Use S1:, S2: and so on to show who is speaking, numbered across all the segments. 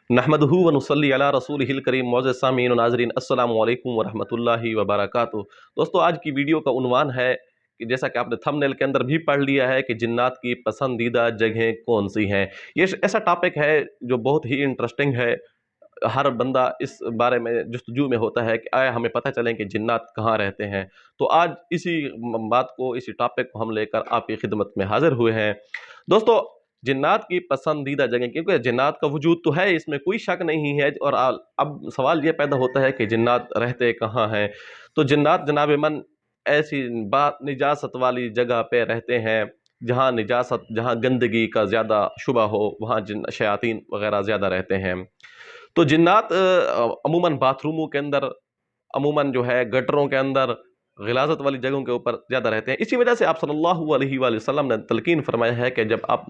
S1: नहमदहू व नुसल्ली अला रसूलिहिल करीम। मौजूद सामीन और नाज़रीन, अस्सलामु अलैकुम व रहमतुल्लाहि व बरकातुहू। दोस्तों, आज की वीडियो का उन्वान है कि जैसा कि आपने थंबनेल के अंदर भी पढ़ लिया है कि जिन्नात की पसंदीदा जगहें कौन सी हैं। ये ऐसा टॉपिक है जो बहुत ही इंटरेस्टिंग है। हर बंदा इस बारे में जुस्तजू में होता है कि आया हमें पता चले कि जिन्नात कहाँ रहते हैं। तो आज इसी बात को, इसी टॉपिक को हम लेकर आपकी खिदमत में हाजिर हुए हैं। दोस्तों, जिन्नात की पसंदीदा जगह, क्योंकि जिन्नात का वजूद तो है, इसमें कोई शक नहीं है। और अब सवाल ये पैदा होता है कि जिन्नात रहते कहाँ हैं। तो जिन्नात जनाब मन ऐसी बात निजासत वाली जगह पे रहते हैं जहाँ निजासत, जहाँ गंदगी का ज़्यादा शुबा हो, वहाँ जिन शयातीन वगैरह ज़्यादा रहते हैं। तो जिन्नात अमूमन बाथरूमों के अंदर, अमूमन जो है गटरों के अंदर, गिलाज़त वाली जगहों के ऊपर ज़्यादा रहते हैं। इसी वजह से आप सल्लल्लाहु अलैहि वसल्लम ने तलकीन फरमाया है कि जब आप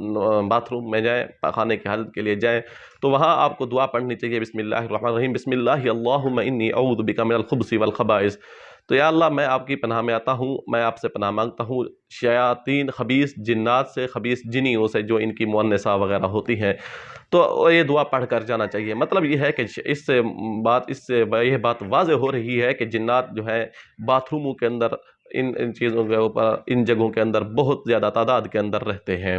S1: बाथरूम में जाएं, पाखाने की हालत के लिए जाएं, तो वहाँ आपको दुआ पढ़नी चाहिए, बिस्मिल्लाहिर्रहमानिर्रहीम, बिस्मिल्लाहि अल्लाहुम्मा इन्नी औज़ु बिका मिनल खुब्सी वल खबाइस। तो या अल्लाह, मैं आपकी पनाह में आता हूँ, मैं आपसे पनाह मांगता हूँ शयातीन, खबीस जिन्नात से, खबीस जिनियों से, जो इनकी मुअन्निसा वगैरह होती हैं। तो ये दुआ पढ़ कर जाना चाहिए। मतलब ये है कि इससे यह बात वाज़ेह हो रही है कि जिन्नात जो है बाथरूमों के अंदर, इन चीज़ों के ऊपर, इन जगहों के अंदर बहुत ज़्यादा तादाद के अंदर रहते हैं।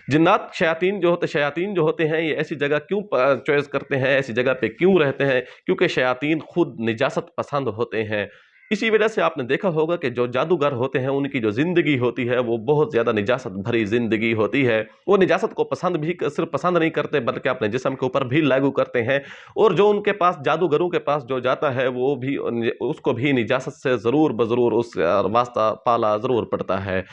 S1: जिन्नात, शयातीन जो होते हैं, ये ऐसी जगह क्यों चॉइस करते हैं, ऐसी जगह पे क्यों रहते हैं? क्योंकि शयातीन खुद निजासत पसंद होते हैं। इसी वजह से आपने देखा होगा कि जो जादूगर होते हैं, उनकी जो ज़िंदगी होती है वो बहुत ज़्यादा निजासत भरी ज़िंदगी होती है। वो निजासत को सिर्फ पसंद नहीं करते, बल्कि अपने जिस्म के ऊपर भी लागू करते हैं। और जो उनके पास, जादूगरों के पास जो जाता है, वो भी उसको भी निजासत से ज़रूर बज़रूर उस वास्ता पाला ज़रूर पड़ता है।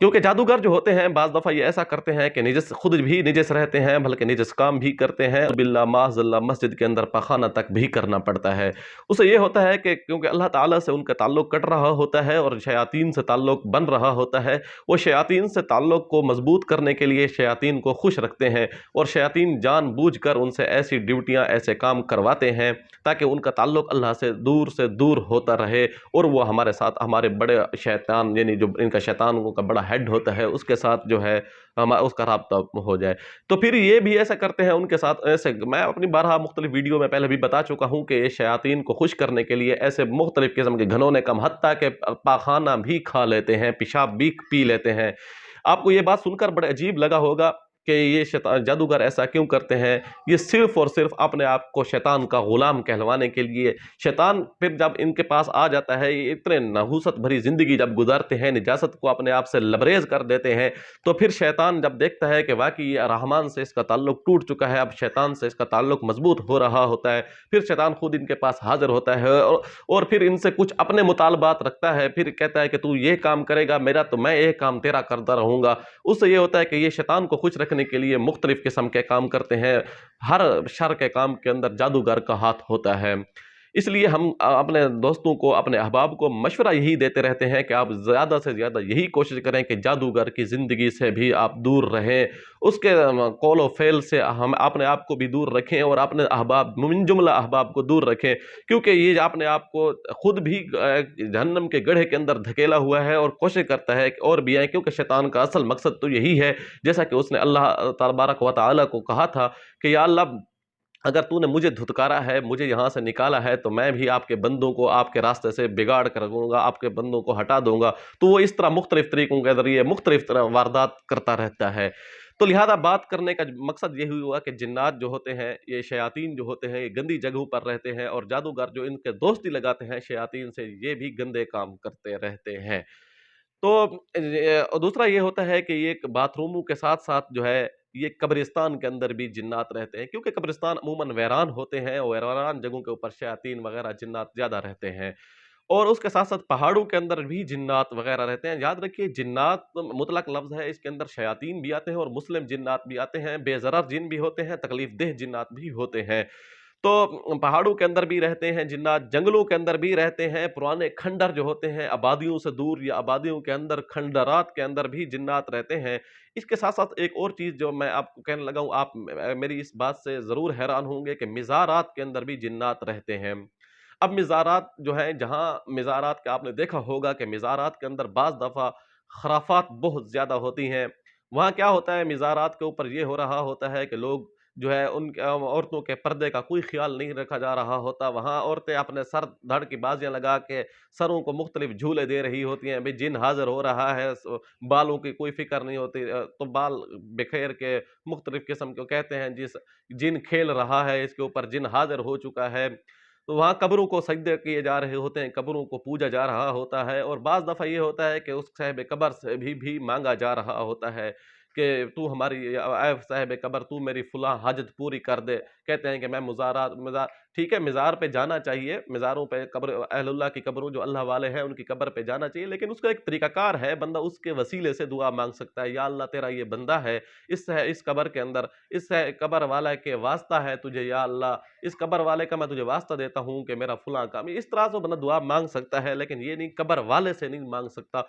S1: क्योंकि जादूगर जो होते हैं, बाज़ दफ़ा ये ऐसा करते हैं कि निजस, खुद भी निजस रहते हैं, बल्कि निजस काम भी करते हैं। बिल्ला माज़अल्लाह, मस्जिद के अंदर पाखाना तक भी करना पड़ता है। उससे ये होता है कि क्योंकि अल्लाह ताला से उनका ताल्लुक़ कट रहा होता है और शयातीन से ताल्लुक़ बन रहा होता है। वो शयातीन से ताल्लुक़ को मज़बूत करने के लिए शयातीन को खुश रखते हैं, और शयातीन जानबूझकर उनसे ऐसी ड्यूटियाँ, ऐसे काम करवाते हैं ताकि उनका ताल्लुक़ अल्लाह से दूर होता रहे, और वो हमारे साथ, हमारे बड़े शैतान, यानी जो इनका शैतानों का बड़ा हेड होता है, उसके साथ जो है उसका राब्ता हो जाए। तो फिर ये भी ऐसा करते हैं उनके साथ। ऐसे मैं अपनी बारहा मुख्तलिफ वीडियो में पहले भी बता चुका हूँ कि ये शयातीन को खुश करने के लिए ऐसे मुख्तलिफ किस्म के घनौने कम, हत्ता के पाखाना भी खा लेते हैं, पेशाब भी पी लेते हैं। आपको ये बात सुनकर बड़े अजीब लगा होगा कि ये शैतान, जादूगर ऐसा क्यों करते हैं। ये सिर्फ और सिर्फ अपने आप को शैतान का गुलाम कहलवाने के लिए। शैतान फिर जब इनके पास आ जाता है, ये इतने नहूसत भरी जिंदगी जब गुजारते हैं, निजासत को अपने आप से लबरेज कर देते हैं, तो फिर शैतान जब देखता है कि वाकई ये रहमान से इसका ताल्लुक टूट चुका है, अब शैतान से इसका ताल्लुक मजबूत हो रहा होता है, फिर शैतान खुद इनके पास हाजिर होता है, और फिर इनसे कुछ अपने मुतालबात रखता है। फिर कहता है कि तू ये काम करेगा मेरा, तो मैं ये काम तेरा करता रहूंगा। उससे ये होता है कि ये शैतान को खुश रखने के लिए मुख्तलिफ किस्म के काम करते हैं। हर शर के काम के अंदर जादूगर का हाथ होता है। इसलिए हम अपने दोस्तों को, अपने अहबाब को मशवरा यही देते रहते हैं कि आप ज़्यादा से ज़्यादा यही कोशिश करें कि जादूगर की ज़िंदगी से भी आप दूर रहें, उसके कौल व फ़ेल से हम अपने आप को भी दूर रखें, और अपने अहबाब, मिन जुमला अहबाब को दूर रखें। क्योंकि ये अपने आप को खुद भी जहन्नम के गड्ढे के अंदर धकेला हुआ है, और कोशिश करता है कि और भी आए। क्योंकि शैतान का असल मकसद तो यही है, जैसा कि उसने अल्लाह तबारक व तआला को कहा था कि या अल्लाह, अगर तूने मुझे धुतकारा है, मुझे यहाँ से निकाला है, तो मैं भी आपके बंदों को आपके रास्ते से बिगाड़ कर दूंगा, आपके बंदों को हटा दूंगा। तो वो इस तरह मुख्तलिफ तरीकों के जरिए मुख्तलिफ तरह वारदात करता रहता है। तो लिहाजा बात करने का मकसद यही हुआ कि जिन्नात जो होते हैं, ये शयातीन जो होते हैं, ये गंदी जगहों पर रहते हैं, और जादूगर जो इनके दोस्ती लगाते हैं शयातीन से, ये भी गंदे काम करते रहते हैं। तो दूसरा ये होता है कि ये बाथरूमों के साथ-साथ जो है, ये कब्रिस्तान के अंदर भी जिन्नात रहते हैं, क्योंकि कब्रिस्तान अमूमन वीरान होते हैं, और वीरान जगहों के ऊपर शयातीन वगैरह जिन्नात ज़्यादा रहते हैं। और उसके साथ-साथ पहाड़ों के अंदर भी जिन्नात वगैरह रहते हैं। याद रखिए, जिन्नात मुतलक लफ्ज़ है, इसके अंदर शयातीन भी आते हैं और मुस्लिम जिन्नात भी आते हैं, बेज़रर जिन भी होते हैं, तकलीफ देह जिन्नात भी होते हैं। तो पहाड़ों के अंदर भी रहते हैं जिन्नात, जंगलों के अंदर भी रहते हैं, पुराने खंडर जो होते हैं, आबादियों से दूर या आबादियों के अंदर, खंडरात के अंदर भी जिन्नात रहते हैं। इसके साथ-साथ एक और चीज़ जो मैं आपको कहने लगा हूँ, आप मेरी इस बात से ज़रूर हैरान होंगे कि मिज़ारात के अंदर भी जिन्नात रहते हैं। अब मिज़ारात जो हैं, जहाँ मिज़ारात का आपने देखा होगा कि मिज़ारात के अंदर बाज़ दफ़ा खराफ़ात बहुत ज़्यादा होती हैं। वहाँ क्या होता है, मिज़ारात के ऊपर ये हो रहा होता है कि लोग جو ہے ان عورتوں کے پردے کا کوئی خیال نہیں رکھا جا رہا ہوتا، وہاں عورتیں اپنے سر دھڑ کی بازیاں لگا کے سروں کو مختلف جھولے دے رہی ہوتی ہیں، بھئی جن حاضر ہو رہا ہے، بالوں کی کوئی فکر نہیں ہوتی، تو بال بکھیر کے مختلف قسم کو کہتے ہیں جس جن کھیل رہا ہے، اس کے اوپر جن حاضر ہو چکا ہے، تو وہاں قبروں کو سجدے کیے جا رہے ہوتے ہیں، قبروں کو پوجا جا رہا ہوتا ہے، اور بعض دفعہ یہ ہوتا ہے کہ اس صاحب قبر سے بھی مانگا جا رہا ہوتا ہے کہ تو ہماری اے صاحب قبر تو میری فلاں حاجت پوری کر دے۔ کہتے ہیں کہ میں مزار ٹھیک ہے، مزار پہ جانا چاہیے، مزاروں پہ قبر اہل اللہ کی قبروں جو اللہ والے ہیں ان کی قبر پہ جانا چاہیے، لیکن اس کا ایک طریقہ کار ہے، بندہ اس کے وسیلے سے دعا مانگ سکتا ہے، یا اللہ تیرا یہ بندہ ہے، اس قبر کے اندر اس قبر والا کے واسطہ ہے تجھے، یا اللہ اس قبر والے کا میں تجھے واسطہ دیتا ہوں کہ میرا فلاں کام، اس طرح سے بندہ دعا مانگ سکتا ہے، لیکن یہ نہیں قبر والے سے نہیں مانگ سکتا،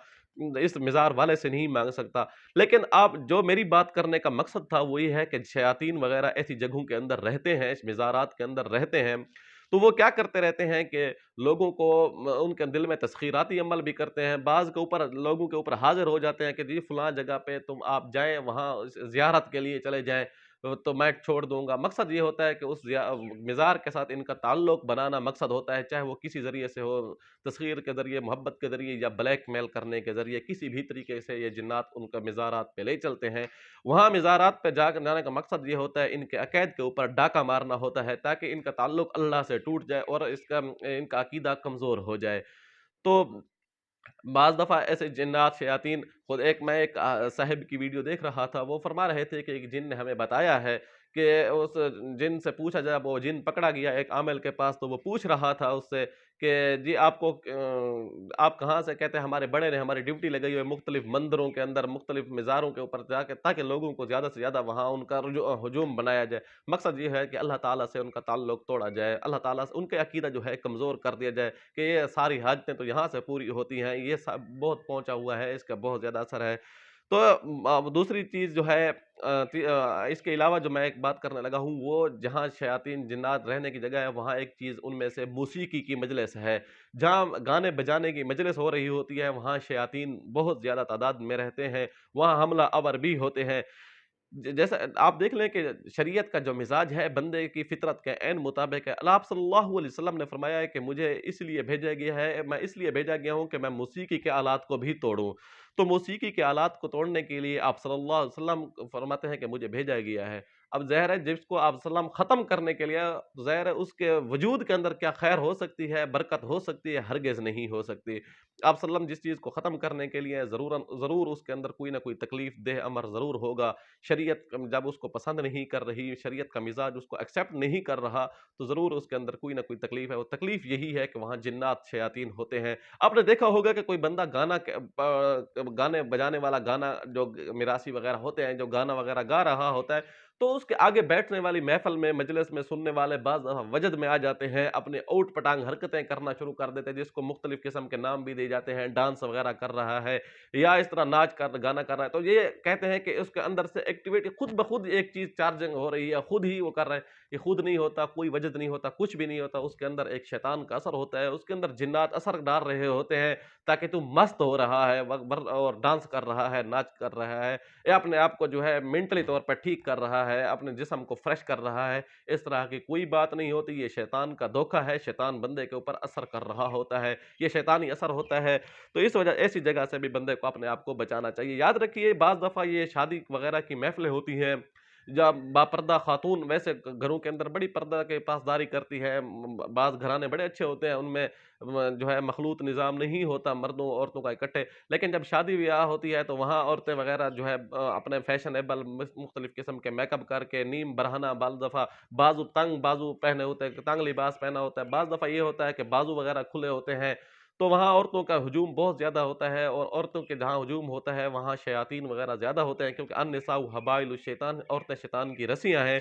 S1: اس مزار والے سے نہیں مانگ سکتا۔ لیکن اب جو میری بات کرنے کا مقصد تھا وہ یہ ہے کہ شیاطین وغیرہ ایسی جگہوں کے اندر رہتے ہیں، اس مزارات کے اندر رہتے ہیں، تو وہ کیا کرتے رہتے ہیں کہ لوگوں کو ان کے دل میں تسخیراتی عمل بھی کرتے ہیں، بعض کے اوپر لوگوں کے اوپر حاضر ہو جاتے ہیں کہ جی فلاں جگہ پہ تم آپ جائیں، وہاں زیارت کے لیے چلے جائیں تو میں چھوڑ دوں گا۔ مقصد یہ ہوتا ہے کہ اس مزار کے ساتھ ان کا تعلق بنانا مقصد ہوتا ہے، چاہے وہ کسی ذریعے سے ہو، تسخیر کے ذریعے، محبت کے ذریعے، یا بلیک میل کرنے کے ذریعے، کسی بھی طریقے سے یہ جنات ان کا مزارات پہ لے چلتے ہیں۔ وہاں مزارات پہ جانے کا مقصد یہ ہوتا ہے ان کے عقائد کے اوپر ڈاکہ مارنا ہوتا ہے تاکہ ان کا تعلق اللہ سے ٹوٹ جائے اور ان کا عقیدہ کمزور ہو جائے۔ تو بعض دفعہ ایسے جنات شیاطین میں ایک صاحب کی ویڈیو دیکھ رہا تھا، وہ فرما رہے تھے کہ ایک جن نے ہمیں بتایا ہے کہ اس جن سے پوچھا جب وہ جن پکڑا گیا ایک عامل کے پاس تو وہ پوچھ رہا تھا اس سے کہ جی آپ کہاں سے؟ کہتے ہیں ہمارے بڑے نے ہماری ڈیوٹی لگائی ہوئی ہے مختلف مندروں کے اندر، مختلف مزاروں کے اوپر جا کے تاکہ لوگوں کو زیادہ سے زیادہ وہاں ان کا ہجوم بنایا جائے۔ مقصد یہ ہے کہ اللہ تعالیٰ سے ان کا تعلق توڑا جائے، اللہ تعالیٰ سے ان کے عقیدہ جو ہے کمزور کر دیا جائے کہ یہ ساری حاجتیں تو یہاں سے پوری ہوتی ہیں، یہ سب بہت پہنچا ہوا ہے، اس کا بہت زیادہ اثر ہے۔ تو دوسری چیز جو ہے اس کے علاوہ جو میں ایک بات کرنے لگا ہوں وہ جہاں شیاطین جنات رہنے کی جگہ ہے وہاں ایک چیز ان میں سے موسیقی کی مجلس ہے، جہاں گانے بجانے کی مجلس ہو رہی ہوتی ہے وہاں شیاطین بہت زیادہ تعداد میں رہتے ہیں، وہاں حملہ آور بھی ہوتے ہیں۔ جیسا آپ دیکھ لیں کہ شریعت کا جو مزاج ہے بندے کی فطرت کے عین مطابق ہے، اللہ صلی اللہ علیہ وسلم نے فرمایا ہے کہ مجھے اس لیے بھیجا گیا ہے، میں اس لیے بھیجا گیا ہوں کہ میں موسیقی کے آلات کو بھی توڑوں، تو موسیقی کے آلات کو توڑنے کے لیے آپ صلی اللہ علیہ وسلم فرماتے ہیں کہ مجھے بھیجا گیا ہے۔ اب ظاہر ہے جس کو آپ صلی اللہ علیہ وسلم ختم کرنے کے لیے، ظاہر ہے اس کے وجود کے اندر کیا خیر ہو سکتی ہے، برکت ہو سکتی ہے، ہرگز نہیں ہو سکتی۔ آپ صلی اللہ علیہ وسلم جس چیز کو ختم کرنے کے لیے ضرور اس کے اندر کوئی نہ کوئی تکلیف دہ امر ضرور ہوگا، شریعت جب اس کو پسند نہیں کر رہی، شریعت کا مزاج اس کو ایکسیپٹ نہیں کر رہا، تو ضرور اس کے اندر کوئی نہ کوئی تکلیف ہے، وہ تکلیف یہی ہے کہ وہاں جنات شیاطین ہوتے ہیں۔ آپ نے دیکھا ہوگا کہ کوئی بندہ گانے بجانے والا گانا جو میراثی وغیرہ ہوتے ہیں جو گانا وغیرہ گا رہا ہوتا ہے تو اس کے آگے بیٹھنے والی محفل میں مجلس میں سننے والے بعض دفعہ وجد میں آ جاتے ہیں، اپنے اوٹ پٹانگ حرکتیں کرنا شروع کر دیتے ہیں جس کو مختلف قسم کے نام بھی دیے جاتے ہیں، ڈانس وغیرہ کر رہا ہے یا اس طرح گانا کر رہا ہے، تو یہ کہتے ہیں کہ اس کے اندر سے ایکٹیویٹی خود بخود ایک چیز چارجنگ ہو رہی ہے، خود ہی وہ کر رہے ہیں، یہ خود نہیں ہوتا، کوئی وجد نہیں ہوتا، کچھ بھی نہیں ہوتا، اس کے اندر ایک شیطان کا اثر ہوتا ہے، اس کے اندر جنات اثر ڈال رہے ہوتے ہیں تاکہ تو مست ہو رہا ہے اور ڈانس کر رہا ہے، ناچ کر رہا ہے یا اپنے آپ کو جو ہے مینٹلی طور پر ٹھیک کر رہا ہے، اپنے جسم کو فریش کر رہا ہے، اس طرح کی کوئی بات نہیں ہوتی، یہ شیطان کا دھوکہ ہے، شیطان بندے کے اوپر اثر کر رہا ہوتا ہے، یہ شیطانی اثر ہوتا ہے، تو اس وجہ ایسی جگہ سے بھی بندے کو اپنے آپ کو بچانا چاہیے۔ یاد رکھیے بعض دفعہ یہ شادی وغیرہ کی محفلیں ہوتی ہیں جب باپردہ خاتون ویسے گھروں کے اندر بڑی پردہ کے پاسداری کرتی ہے، بعض گھرانے بڑے اچھے ہوتے ہیں ان میں جو ہے مخلوط نظام نہیں ہوتا مردوں عورتوں کا اکٹھے، لیکن جب شادی بیاہ ہوتی ہے تو وہاں عورتیں وغیرہ جو ہے اپنے فیشنیبل مختلف قسم کے میک اپ کر کے نیم برہنہ بعض دفعہ بازو تنگ بازو پہنے ہوتے ہیں، تنگ لباس پہنا ہوتا ہے، بعض دفعہ یہ ہوتا ہے کہ بازو وغیرہ کھلے ہوتے ہیں، تو وہاں عورتوں کا ہجوم بہت زیادہ ہوتا ہے اور عورتوں کے جہاں ہجوم ہوتا ہے وہاں شیاطین وغیرہ زیادہ ہوتے ہیں کیونکہ النساء حبائل الشیطان، عورتیں شیطان کی رسیاں ہیں،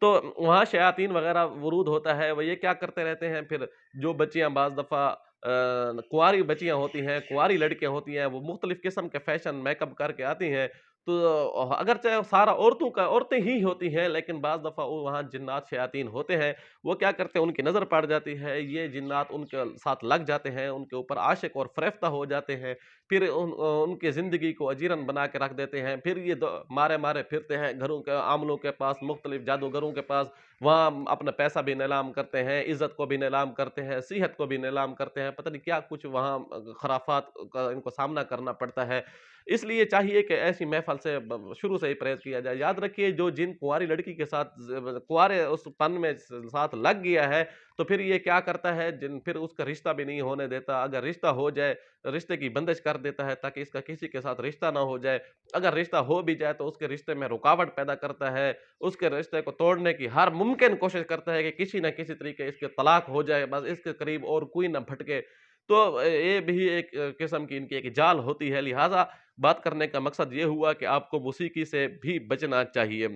S1: تو وہاں شیاطین وغیرہ ورود ہوتا ہے، وہ یہ کیا کرتے رہتے ہیں پھر جو بچیاں بعض دفعہ کنواری بچیاں ہوتی ہیں، کنواری لڑکیاں ہوتی ہیں، وہ مختلف قسم کے فیشن میک اپ کر کے آتی ہیں، تو अगरचे सारा औरतें ही होती हैं, लेकिन बाज़ दफ़ा वो वहाँ जिन्नात शयातीन होते हैं, वो क्या करते हैं, उनकी नज़र पड़ जाती है, ये जिन्नात उनके साथ लग जाते हैं, उनके ऊपर आशिक और फ़रेफ़्ता हो जाते हैं, फिर उनकी ज़िंदगी को अजीरन बना के रख देते हैं, फिर ये द मारे-मारे फिरते हैं घरों के आमलों के पास, मुख्तलिफ़ जादूगरों के पास, वहाँ अपना पैसा भी नीलाम करते हैं, इज़्ज़त को भी नीलाम करते हैं, सेहत को भी नीलाम करते हैं, पता नहीं क्या कुछ वहाँ खराफ़ात का इनको सामना करना पड़ता है। इसलिए चाहिए कि ऐसी महफ़ल से शुरू से ही परहेज़ किया जाए। याद रखिए जो जिन कुँवारी लड़की के साथ कुँवारे उस पन में साथ लग गया है, तो फिर ये क्या करता है फिर उसका रिश्ता भी नहीं होने देता। अगर रिश्ता हो जाए, रिश्ते की बंदिश कर देता है ताकि इसका किसी के साथ रिश्ता ना हो जाए। अगर रिश्ता हो भी जाए तो उसके रिश्ते में रुकावट पैदा करता है, उसके रिश्ते को तोड़ने की हर मुमकिन कोशिश करता है कि किसी न किसी तरीके इसके तलाक हो जाए, बस इसके करीब और कोई ना भटके। तो ये भी एक किस्म की इनकी एक जाल होती है, लिहाज़ा बात करने का मकसद ये हुआ कि आपको मौसीकी से भी बचना चाहिए।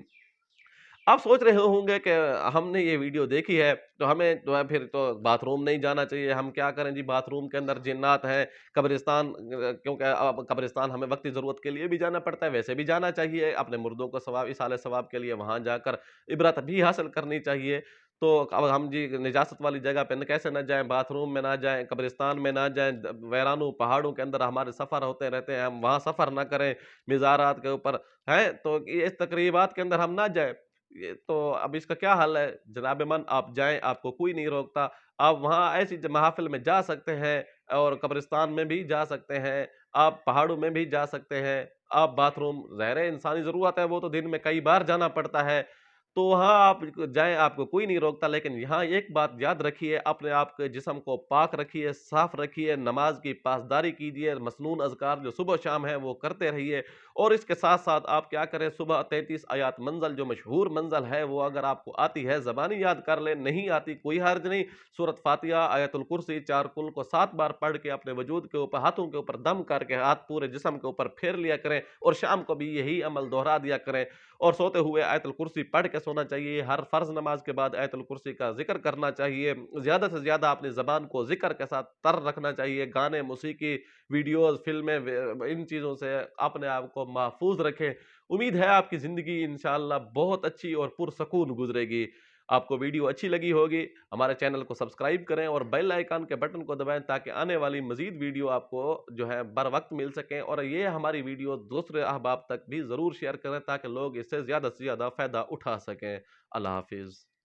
S1: आप सोच रहे होंगे कि हमने ये वीडियो देखी है, तो हमें जो है फिर तो बाथरूम नहीं जाना चाहिए, हम क्या करें जी बाथरूम के अंदर जिन्नात हैं, कब्रिस्तान क्योंकि अब कब्रिस्तान हमें वक़्ती ज़रूरत के लिए भी जाना पड़ता है, वैसे भी जाना चाहिए, अपने मुर्दों को इसाले सवाब के लिए वहाँ जाकर इबरत भी हासिल करनी चाहिए। तो अब हम जी निजासत वाली जगह पे न कैसे ना जाएँ, बाथरूम में ना जाएँ, कब्रिस्तान में ना जाएँ, वैरानों पहाड़ों के अंदर हमारे सफ़र होते रहते हैं, हम वहाँ सफ़र ना करें, मज़ारात के ऊपर, हैं? तो ये इस तक़रीबात के अंदर हम ना जाएँ। ये तो अब इसका क्या हल है? जनाब-ए-मन आप जाएँ, आपको कोई नहीं रोकता। आप वहाँ ऐसी महफ़िल में जा सकते हैं और कब्रिस्तान में भी जा सकते हैं, आप पहाड़ों में भी जा सकते हैं, आप बाथरूम ज़ाहिर है इंसानी ज़रूरत है, वो तो दिन में कई बार जाना पड़ता है। तो वहाँ आप जाएँ, आपको कोई नहीं रोकता, लेकिन यहाँ एक बात याद रखिए, अपने आप के जिस्म को पाक रखिए, साफ़ रखिए, नमाज़ की पासदारी कीजिए, मसनून अज़कार जो सुबह-शाम है, वो करते रहिए और इसके साथ-साथ आप क्या करें, सुबह 33 आयात मंज़ल जो मशहूर मंज़ल है, वो अगर आपको आती है, ज़बानी याद कर लें, नहीं आती कोई हर्ज नहीं। सूरत फ़ातिहा, आयतुल कुर्सी, 4 कुल को 7 बार पढ़ के अपने वजूद के ऊपर, हाथों के ऊपर दम करके हाथ पूरे जिस्म के ऊपर फेर लिया करें और शाम को भी यही अमल दोहरा दिया करें और सोते हुए आयतुल कुर्सी पढ़ के सोना चाहिए। हर फ़र्ज़ नमाज़ के बाद आयतुल कुर्सी का ज़िक्र करना चाहिए। ज़्यादा से ज़्यादा अपनी ज़बान को ज़िक्र के साथ तर रखना चाहिए। गाने, मौसीकी, वीडियोज़, फ़िल्में इन चीज़ों से अपने आप को महफ़ूज़ रखें। उम्मीद है आपकी ज़िंदगी इंशाअल्लाह बहुत अच्छी और पुरसकून गुज़रेगी। आपको वीडियो अच्छी लगी होगी, हमारे चैनल को सब्सक्राइब करें और बेल आइकन के बटन को दबाएँ ताकि आने वाली मज़ीद वीडियो आपको जो है बर वक़्त मिल सकें और ये हमारी वीडियो दूसरे अहबाब तक भी ज़रूर शेयर करें ताकि लोग इससे ज़्यादा फ़ायदा उठा सकें। अल्लाह हाफ़िज़।